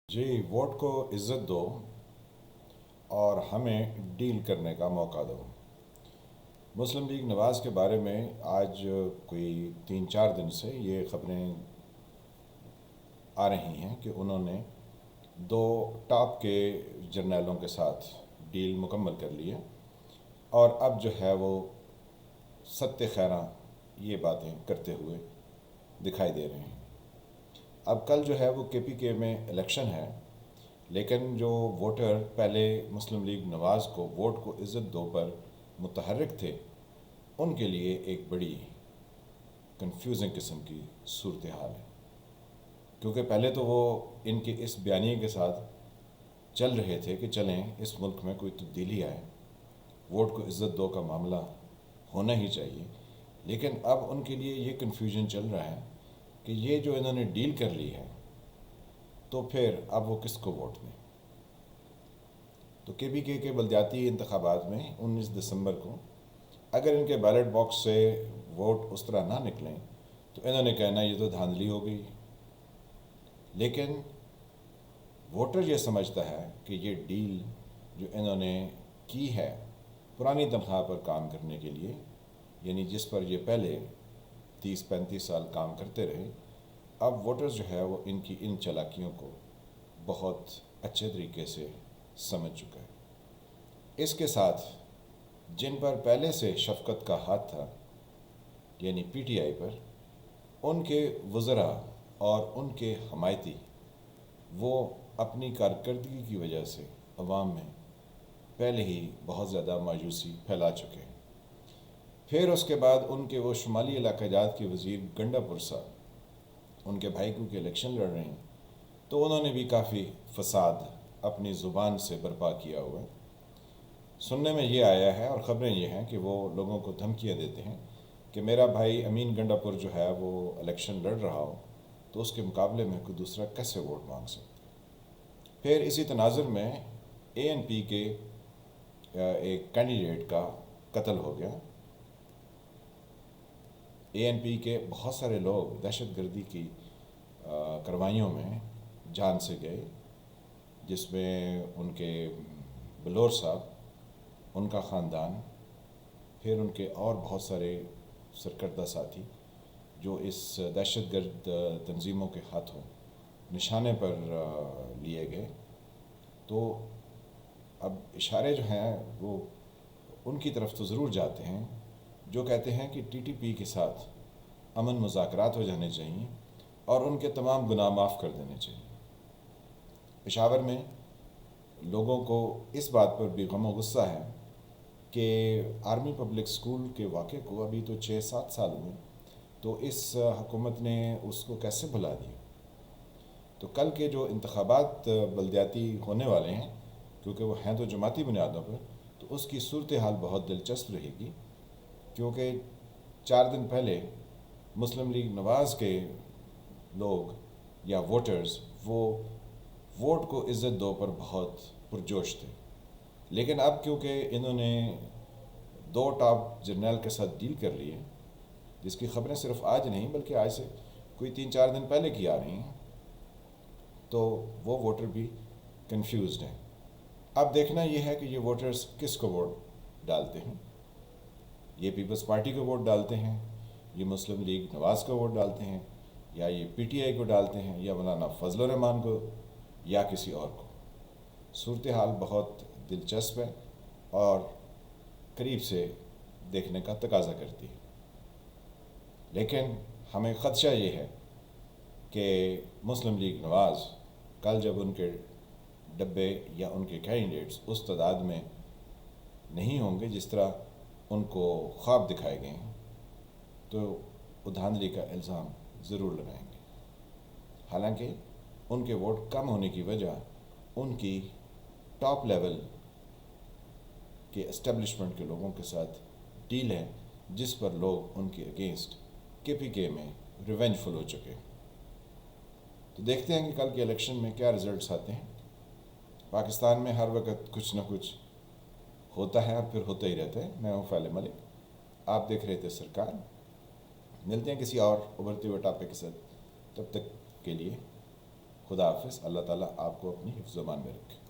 جی vote کو عزت دو اور ہمیں ڈیل کرنے کا موقع دو۔ مسلم لیگ نواز کے بارے میں آج کوئی 3-4 دن سے یہ خبریں آ رہی ہیں کہ انہوں نے 2 ٹاپ کے جرنیلوں کے ساتھ ڈیل مکمل کر لی ہے اور اب جو ہے وہ ست خیراں یہ باتیں کرتے ہوئے دکھائی دے رہے ہیں۔ اب کل جو ہے وہ کے پی کے میں الیکشن ہے، لیکن جو ووٹر پہلے مسلم لیگ نواز کو ووٹ کو عزت دو پر متحرک تھے، ان کے لیے ایک بڑی کنفیوزنگ قسم کی صورتحال ہے، کیونکہ پہلے تو وہ ان کے اس بیانیے کے ساتھ چل رہے تھے کہ چلیں اس ملک میں کوئی تبدیلی آئے، ووٹ کو عزت دو کا معاملہ ہونا ہی چاہیے، لیکن اب ان کے لیے یہ کنفیوژن چل رہا ہے کہ یہ جو انہوں نے ڈیل کر لی ہے تو پھر اب وہ کس کو ووٹ دیں۔ تو کے پی کے بلدیاتی انتخابات میں 19 دسمبر کو اگر ان کے بیلٹ باکس سے ووٹ اس طرح نہ نکلیں تو انہوں نے کہنا یہ تو دھاندلی ہو گئی، لیکن ووٹر یہ سمجھتا ہے کہ یہ ڈیل جو انہوں نے کی ہے پرانی تنخواہ پر کام کرنے کے لیے، یعنی جس پر یہ پہلے 30-35 سال کام کرتے رہے، اب ووٹر جو ہے وہ ان کی ان چالاکیوں کو بہت اچھے طریقے سے سمجھ چکا ہے۔ اس کے ساتھ جن پر پہلے سے شفقت کا ہاتھ تھا، یعنی پی ٹی آئی پر، ان کے وزراء اور ان کے حمایتی وہ اپنی کارکردگی کی وجہ سے عوام میں پہلے ہی بہت زیادہ مایوسی پھیلا چکے ہیں۔ پھر اس کے بعد ان کے وہ شمالی علاقہ جات کے وزیر گنڈا پرسا ان کے بھائی کو کے الیکشن لڑ رہے ہیں، تو انہوں نے بھی کافی فساد اپنی زبان سے برپا کیا ہوا ہے۔ سننے میں یہ آیا ہے اور خبریں یہ ہیں کہ وہ لوگوں کو دھمکیاں دیتے ہیں کہ میرا بھائی امین گنڈا پور جو ہے وہ الیکشن لڑ رہا ہو تو اس کے مقابلے میں کوئی دوسرا کیسے ووٹ مانگ سکتا ہے۔ پھر اسی تناظر میں اے این پی کے ایک کینڈیڈیٹ کا قتل ہو گیا۔ اے این پی کے بہت سارے لوگ دہشت گردی کی کروائیوں میں جان سے گئے، جس میں ان کے بلور صاحب، ان کا خاندان، پھر ان کے اور بہت سارے سرکردہ ساتھی جو اس دہشت گرد تنظیموں کے ہاتھوں نشانے پر لیے گئے۔ تو اب اشارے جو ہیں وہ ان کی طرف تو ضرور جاتے ہیں جو کہتے ہیں کہ ٹی ٹی پی کے ساتھ امن مذاکرات ہو جانے چاہیے اور ان کے تمام گناہ معاف کر دینے چاہیے۔ پشاور میں لوگوں کو اس بات پر بھی غم و غصہ ہے کہ آرمی پبلک سکول کے واقعے کو ابھی تو 6-7 سال ہوئے، تو اس حکومت نے اس کو کیسے بھلا دیا۔ تو کل کے جو انتخابات بلدیاتی ہونے والے ہیں، کیونکہ وہ ہیں تو جماعتی بنیادوں پر، تو اس کی صورتحال بہت دلچسپ رہے گی، کیونکہ 4 دن پہلے مسلم لیگ نواز کے لوگ یا ووٹرز وہ ووٹ کو عزت دو پر بہت پرجوش تھے، لیکن اب کیونکہ انہوں نے 2 ٹاپ جرنیل کے ساتھ ڈیل کر لی ہے، جس کی خبریں صرف آج نہیں بلکہ آج سے کوئی 3-4 دن پہلے کی آ رہی ہیں، تو وہ ووٹر بھی کنفیوزڈ ہیں۔ اب دیکھنا یہ ہے کہ یہ ووٹرز کس کو ووٹ ڈالتے ہیں۔ یہ پیپلز پارٹی کو ووٹ ڈالتے ہیں، یہ مسلم لیگ نواز کو ووٹ ڈالتے ہیں، یا یہ پی ٹی آئی کو ڈالتے ہیں، یا مولانا فضل الرحمان کو، یا کسی اور کو۔ صورتحال بہت دلچسپ ہے اور قریب سے دیکھنے کا تقاضا کرتی ہے، لیکن ہمیں خدشہ یہ ہے کہ مسلم لیگ نواز کل جب ان کے ڈبے یا ان کے کینڈیڈیٹس اس تعداد میں نہیں ہوں گے جس طرح ان کو خواب دکھائے گئے ہیں، تو وہ دھاندلی کا الزام ضرور لگائیں گے۔ حالانکہ ان کے ووٹ کم ہونے کی وجہ ان کی ٹاپ لیول کے اسٹیبلشمنٹ کے لوگوں کے ساتھ ڈیل ہے، جس پر لوگ ان کے اگینسٹ کے پی کے میں ریونج فل ہو چکے۔ تو دیکھتے ہیں کہ کل کے الیکشن میں کیا رزلٹس آتے ہیں۔ پاکستان میں ہر وقت کچھ نہ کچھ ہوتا ہے اور پھر ہوتا ہی رہتا ہے۔ میں ہوں فیل ملک، آپ دیکھ رہے تھے سرکار۔ ملتے ہیں کسی اور ابھرتے ہوئے ٹاپک کے ساتھ، تب تک کے لیے خدا حافظ. اللہ تعالیٰ آپ کو اپنی حفظ و امان میں رکھے.